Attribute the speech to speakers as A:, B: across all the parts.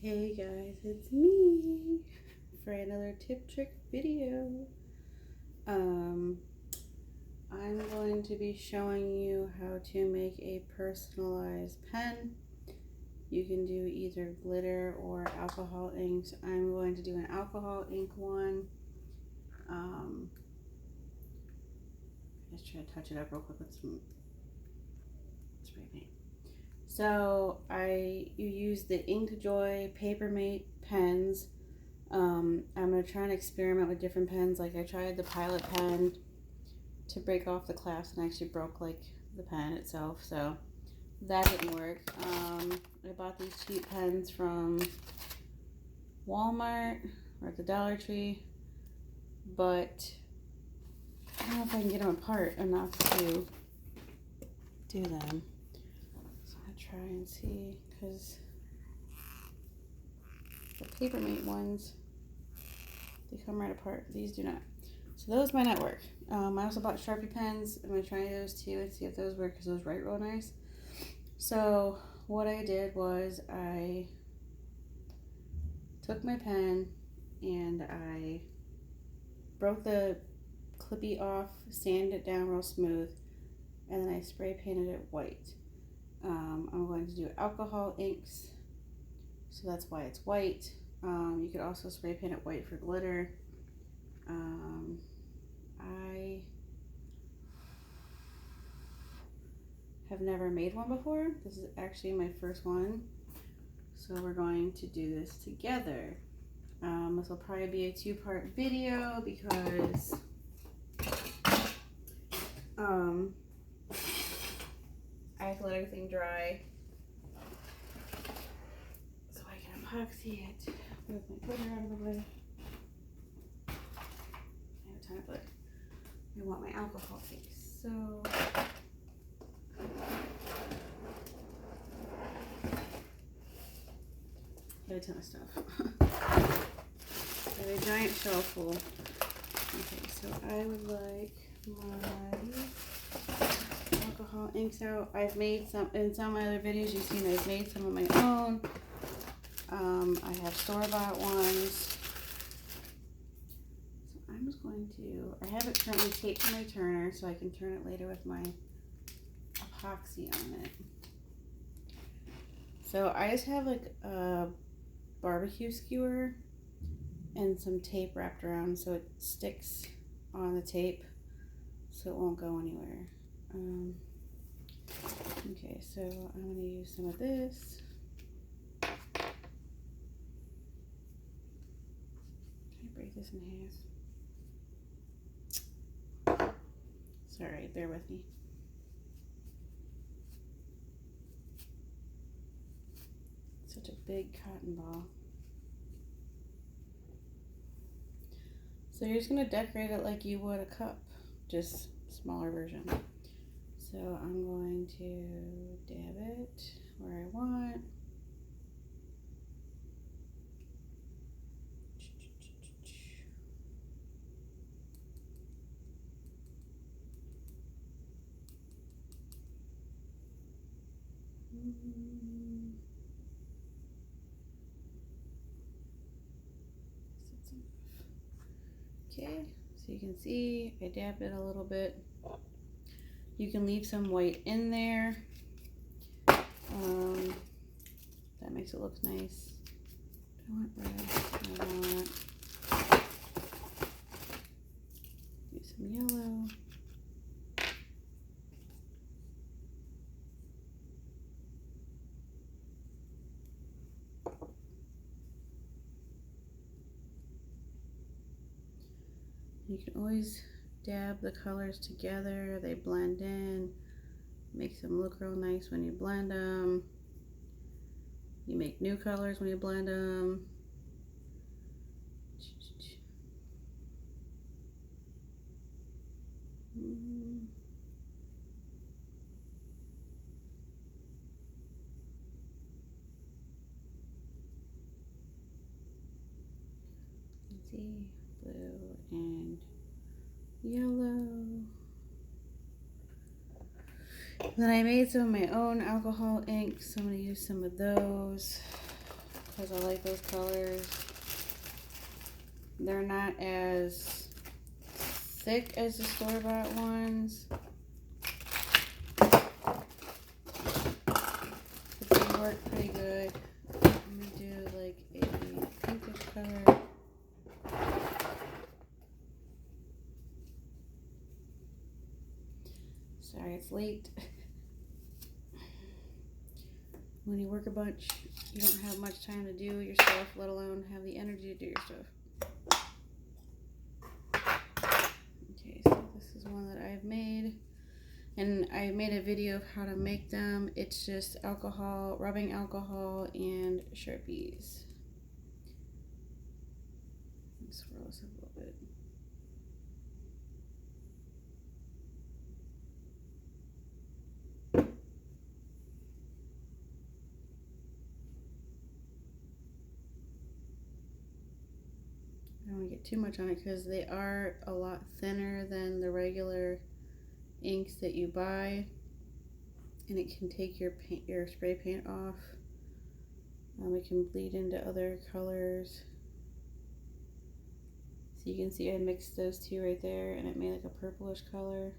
A: Hey guys, it's me for another tip trick video. I'm going to be showing you how to make a personalized pen. You can do either glitter or alcohol inks. I'm going to do an alcohol ink one. Just try to touch it up real quick with some spray paint. So you use the Inkjoy Papermate pens. I'm going to try and experiment with different pens. Like I tried the Pilot pen to break off the clasp and actually broke like the pen itself. So that didn't work. I bought these cheap pens from Walmart or at the Dollar Tree, but I don't know if I can get them apart enough to do them. So I'm going to try and see, because the Papermate ones, they come right apart. These do not. So those might not work. I also bought Sharpie pens. I'm going to try those too and see if those work, because those write real nice. So what I did was I took my pen and I broke the clippy off, sanded it down real smooth, and then I spray painted it white. I'm going to do alcohol inks, so that's why it's white. You could also spray paint it white for glitter. I have never made one before. This is actually my first one, so we're going to do this together. This will probably be a two-part video because I have to let everything dry so I can epoxy it. Move my glitter out of the way. I have a ton of glitter. I want my alcohol inks, so I have a ton of stuff. I have a giant shelf full. Okay, so I would like my alcohol inks out. I've made some, in some of my other videos you've seen I've made some of my own. I have store-bought ones. So I'm just going to, I have it currently taped to my turner so I can turn it later with my epoxy on it. So I just have like a barbecue skewer and some tape wrapped around so it sticks on the tape so it won't go anywhere. Okay, so I'm going to use some of this. Can I break this in half? Sorry, bear with me. Such a big cotton ball. So you're just going to decorate it like you would a cup, just smaller version. So I'm going to dab it where I want. Okay, so you can see I dabbed it a little bit. You can leave some white in there. That makes it look nice. I want red. I want use some yellow. You can always dab the colors together. They blend in. Makes them look real nice when you blend them. You make new colors when you blend them. Let's see, blue and yellow. Then I made some of my own alcohol inks, so I'm going to use some of those. because I like those colors. They're not as thick as the store-bought ones, but they work pretty good. I'm gonna do like a pinkish color. Sorry, it's late. When you work a bunch, you don't have much time to do your stuff, let alone have the energy to do your stuff. Okay, so this is one that I've made, and I made a video of how to make them. It's just alcohol, rubbing alcohol, and Sharpies. Let's swirl this up a little bit. I don't want to get too much on it because they are a lot thinner than the regular inks that you buy, and it can take your spray paint off. It can bleed into other colors. So you can see I mixed those two right there, and it made like a purplish color.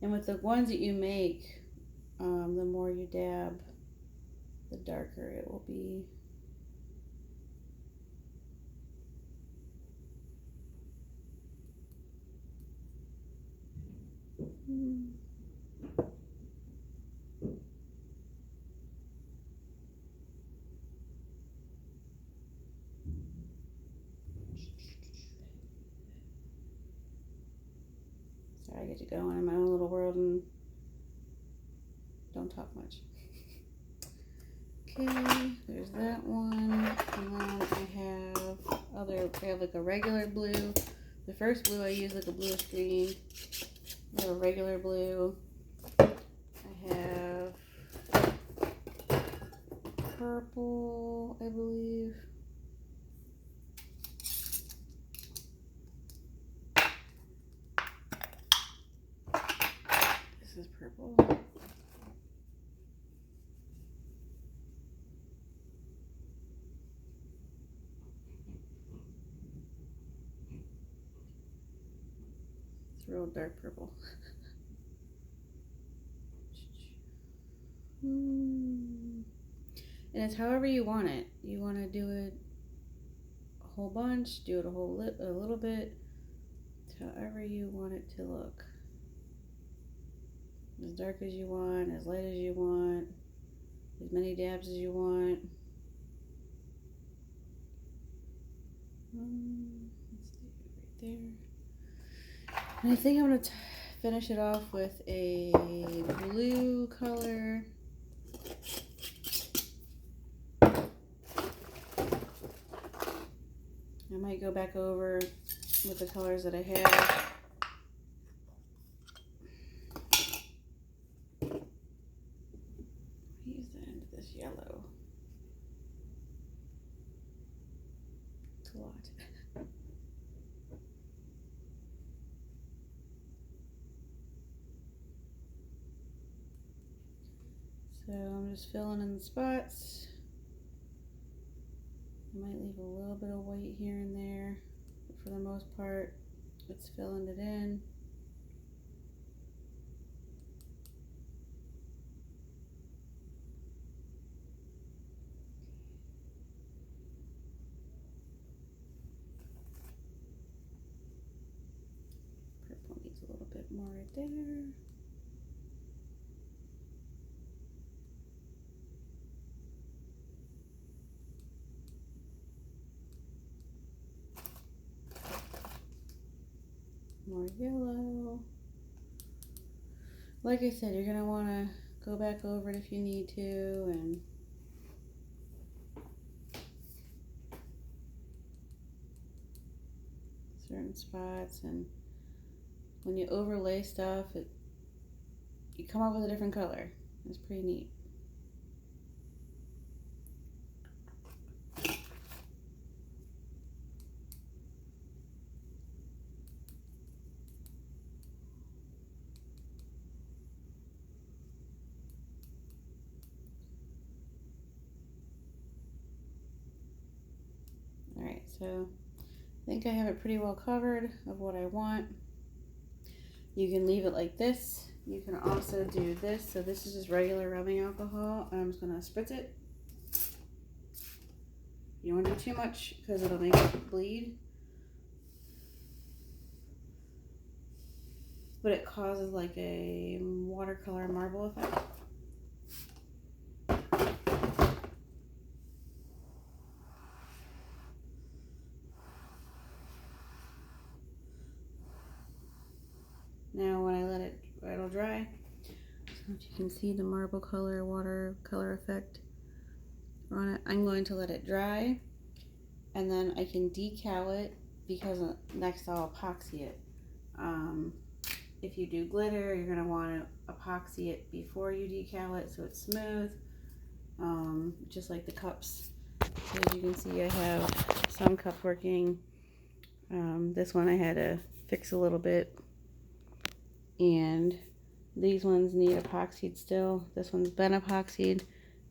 A: And with the ones that you make, the more you dab, the darker it will be. Sorry, I get to go on in my own little world and don't talk much. Okay, there's that one, and then I have like a regular blue. The first blue I use like a bluish green. I have a regular blue. I have purple, I believe. This is purple. It's real dark purple. And it's however you want it. You want to do it a whole bunch, do it a little bit, however you want it to look. As dark as you want, as light as you want, as many dabs as you want. Let's do it right there. And I think I'm going to finish it off with a blue color. I might go back over with the colors that I have. Use the end of this yellow. It's a lot. So I'm just filling in the spots. I might leave a little bit of white here and there, but for the most part, it's filling it in. Purple needs a little bit more right there. More yellow. Like I said, you're going to want to go back over it if you need to, and certain spots, and when you overlay stuff, you come up with a different color. It's pretty neat. So I think I have it pretty well covered of what I want. You can leave it like this. You can also do this. So this is just regular rubbing alcohol. I'm just gonna spritz it. You don't want to do too much because it'll make it bleed. But it causes like a watercolor marble effect. Now when I let it, it'll dry. So you can see the marble color, watercolor effect on it. I'm going to let it dry, and then I can decal it because next I'll epoxy it. If you do glitter, you're gonna want to epoxy it before you decal it so it's smooth, just like the cups. So as you can see, I have some cups working. This one I had to fix a little bit, and these ones need epoxied still. This one's been epoxied,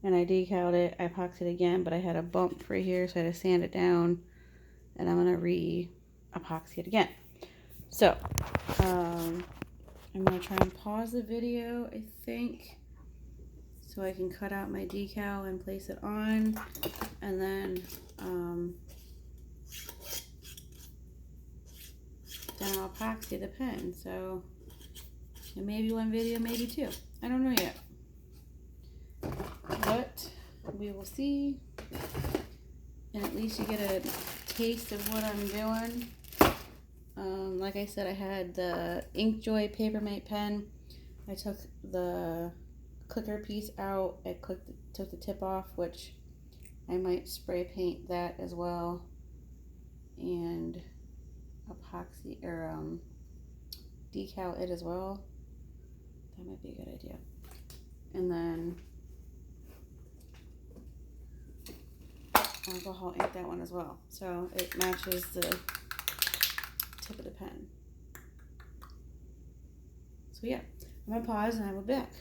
A: and I decaled it. I epoxied again, but I had a bump right here, so I had to sand it down, and I'm gonna re-epoxy it again. So I'm gonna try and pause the video, I think, so I can cut out my decal and place it on, and then I'll epoxy the pen. So it may be one video, maybe two. I don't know yet, but we will see. And at least you get a taste of what I'm doing. Like I said, I had the Inkjoy Papermate pen. I took the clicker piece out. I took the tip off, which I might spray paint that as well, and epoxy or decal it as well. That might be a good idea. And then alcohol ink that one as well, so it matches the tip of the pen. So yeah, I'm gonna pause and I will be back.